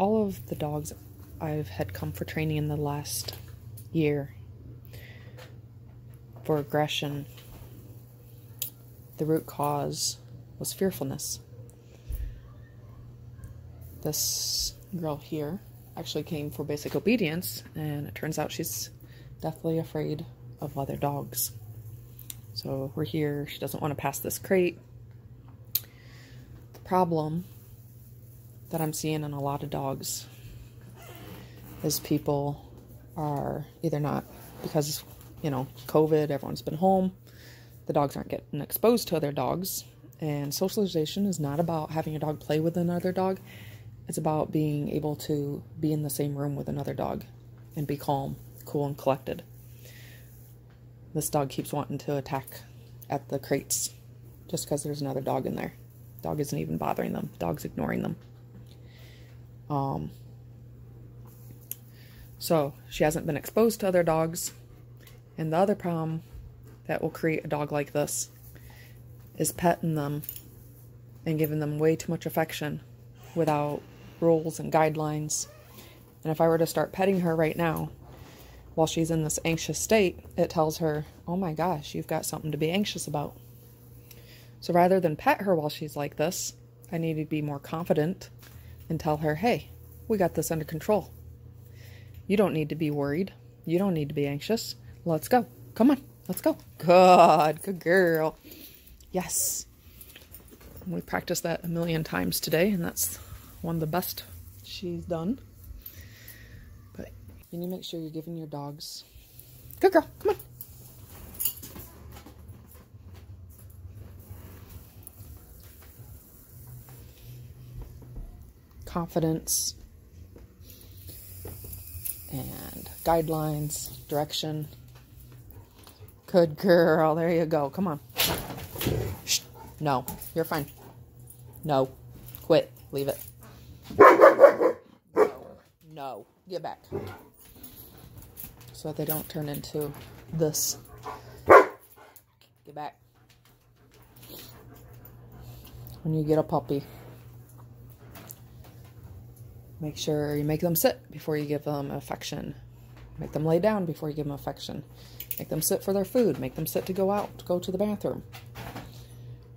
all of the dogs I've had come for training in the last year for aggression, the root cause was fearfulness. This girl here actually came for basic obedience, and it turns out she's deathly afraid of other dogs. So we're here. She doesn't want to pass this crate. The problem that I'm seeing in a lot of dogs is people are either not, because, you know, COVID, everyone's been home, the dogs aren't getting exposed to other dogs. And socialization is not about having a dog play with another dog. It's about being able to be in the same room with another dog and be calm, cool, and collected. This dog keeps wanting to attack at the crates just because there's another dog in there. Dog isn't even bothering them. Dog's ignoring them. So she hasn't been exposed to other dogs. And the other problem that will create a dog like this is petting them and giving them way too much affection without rules and guidelines. And if I were to start petting her right now while she's in this anxious state, it tells her, oh my gosh, you've got something to be anxious about. So rather than pet her while she's like this, I need to be more confident and tell her, hey, we got this under control. You don't need to be worried. You don't need to be anxious. Let's go. Come on, let's go. Good girl. Yes. We practiced that a million times today, and that's one of the best she's done. But you need to make sure you're giving your dogs... Good girl, come on. Confidence and guidelines, direction. Good girl, there you go. Come on. Shh. No, you're fine. No, quit, leave it. No, get back. So that they don't turn into this. Get back. When you get a puppy, make sure you make them sit before you give them affection. Make them lay down before you give them affection. Make them sit for their food. Make them sit to go out, to go to the bathroom.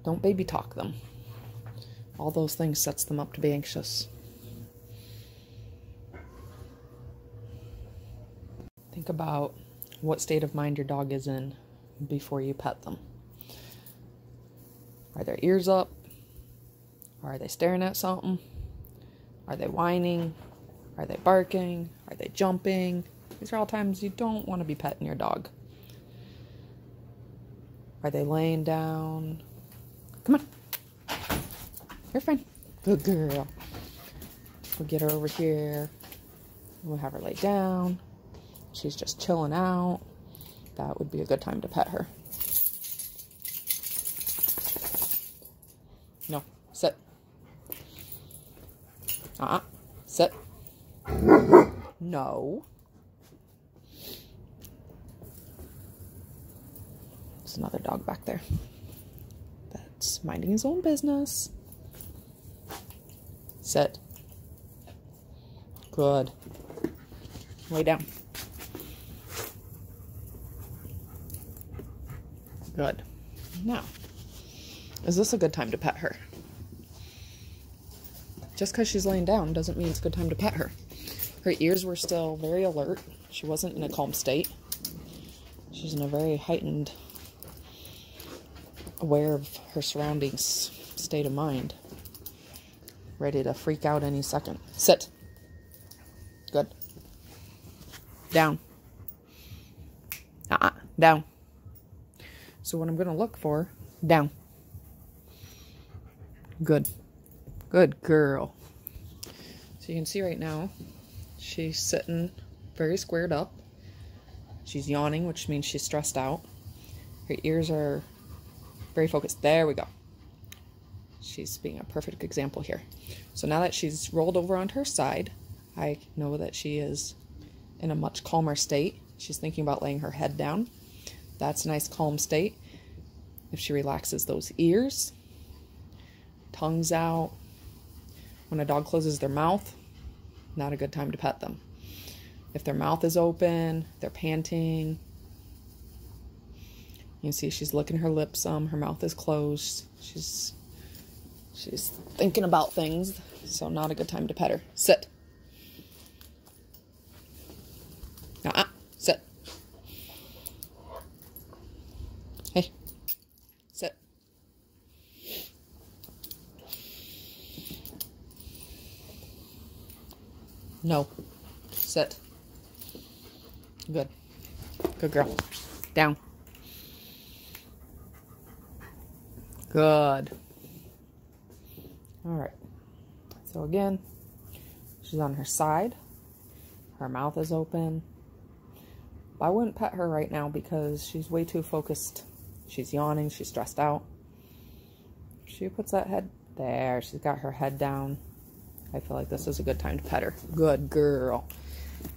Don't baby talk them. All those things sets them up to be anxious. Think about what state of mind your dog is in before you pet them. Are their ears up? Are they staring at something? Are they whining? Are they barking? Are they jumping? These are all times you don't want to be petting your dog. Are they laying down? Come on. You're fine. Good girl. We'll get her over here. We'll have her lay down. She's just chilling out. That would be a good time to pet her. No, sit. Sit. No. There's another dog back there that's minding his own business. Sit. Good. Lay down. Good. Now, is this a good time to pet her? Just because she's laying down doesn't mean it's a good time to pet her. Her ears were still very alert. She wasn't in a calm state. She's in a very heightened, aware of her surroundings state of mind. Ready to freak out any second. Sit. Good. Down. Down. So what I'm going to look for, down. Good. Good girl. So you can see right now, she's sitting very squared up. She's yawning, which means she's stressed out. Her ears are very focused. There we go. She's being a perfect example here. So now that she's rolled over onto her side, I know that she is in a much calmer state. She's thinking about laying her head down. That's a nice calm state. If she relaxes those ears, tongue's out. When a dog closes their mouth, not a good time to pet them. If their mouth is open, they're panting. You can see she's licking her lips some. Her mouth is closed. She's thinking about things, so not a good time to pet her. Sit. Sit. Hey. Sit. No. Sit. Good. Good girl. Down. Good. All right. So again, she's on her side. Her mouth is open. But I wouldn't pet her right now because she's way too focused. She's yawning. She's stressed out. She puts that head there. She's got her head down. I feel like this is a good time to pet her. Good girl.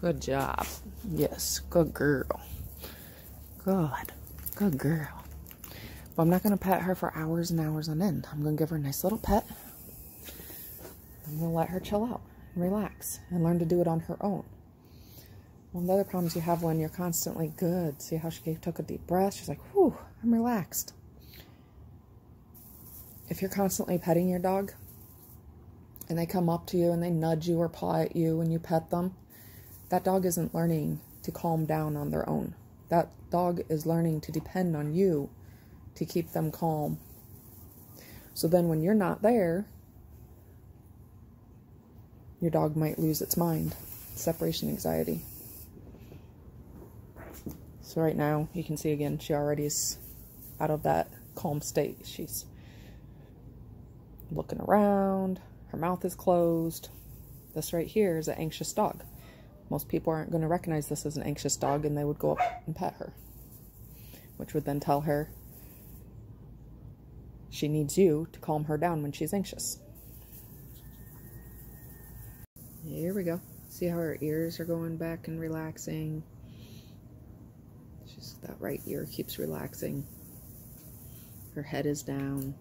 Good job. Yes, good girl. Good. Good girl. But I'm not going to pet her for hours and hours on end. I'm going to give her a nice little pet. I'm going to let her chill out and relax and learn to do it on her own. One of the other problems you have when you're constantly good. See how she took a deep breath? She's like, whew, I'm relaxed. If you're constantly petting your dog and they come up to you and they nudge you or paw at you when you pet them, that dog isn't learning to calm down on their own. That dog is learning to depend on you to keep them calm. So then when you're not there, your dog might lose its mind. Separation anxiety. So right now, you can see again, she already is out of that calm state. She's looking around. Her mouth is closed. This right here is an anxious dog. Most people aren't going to recognize this as an anxious dog, and they would go up and pet her, which would then tell her she needs you to calm her down when she's anxious. Here we go. See how her ears are going back and relaxing? That right ear keeps relaxing. Her head is down.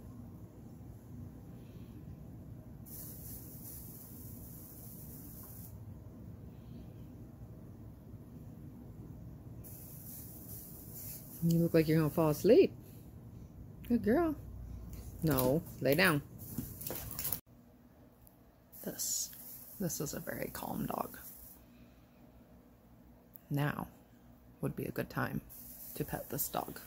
You look like you're gonna fall asleep. Good girl. No, lay down. This is a very calm dog. Now would be a good time to pet this dog.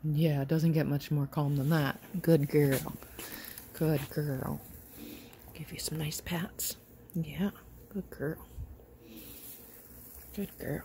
Yeah, it doesn't get much more calm than that. Good girl. Good girl. Give you some nice pats. Yeah, good girl. Good girl.